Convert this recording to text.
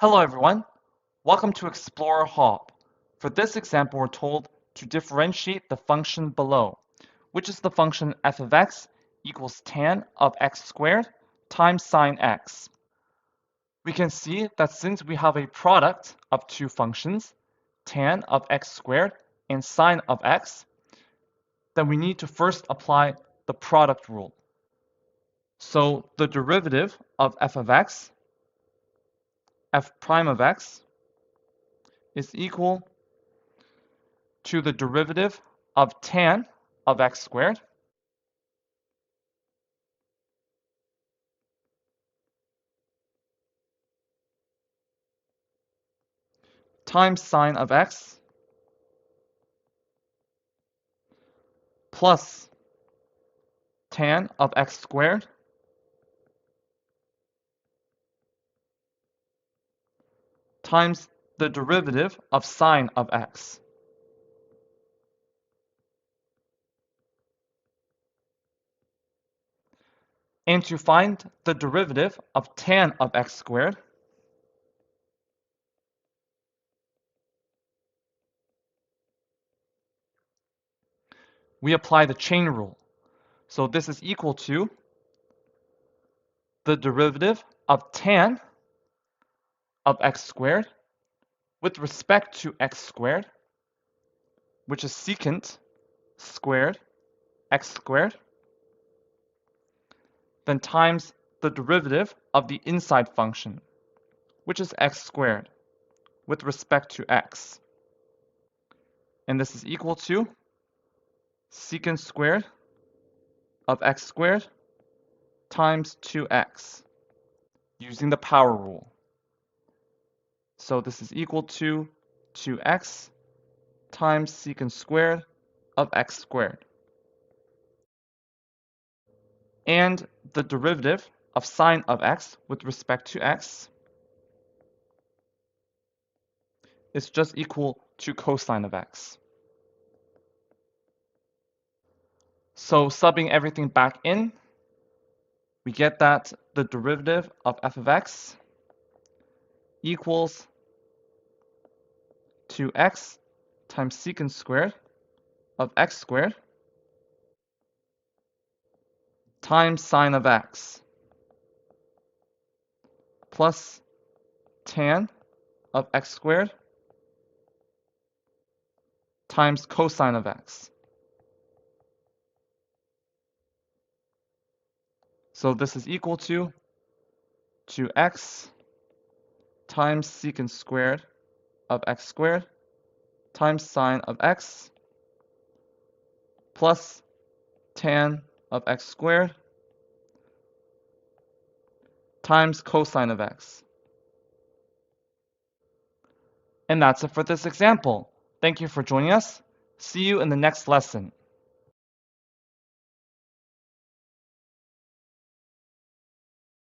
Hello everyone, welcome to Explorer Hop. For this example, we're told to differentiate the function below, which is the function f of x equals tan of x squared times sine x. We can see that since we have a product of two functions, tan of x squared and sine of x, then we need to first apply the product rule. So the derivative of f of x, f prime of x, is equal to the derivative of tan of x squared times sine of x plus tan of x squared times the derivative of sine of x. And to find the derivative of tan of x squared, we apply the chain rule. So this is equal to the derivative of tan of x squared with respect to x squared, which is secant squared x squared, then times the derivative of the inside function, which is x squared, with respect to x. And this is equal to secant squared of x squared times 2x, using the power rule. So this is equal to 2x times secant squared of x squared. And the derivative of sine of x with respect to x is just equal to cosine of x. So subbing everything back in, we get that the derivative of f of x equals 2x times secant squared of x squared times sine of x plus tan of x squared times cosine of x. So this is equal to 2x times secant squared of x squared times sine of x plus tan of x squared times cosine of x. And that's it for this example. Thank you for joining us. See you in the next lesson.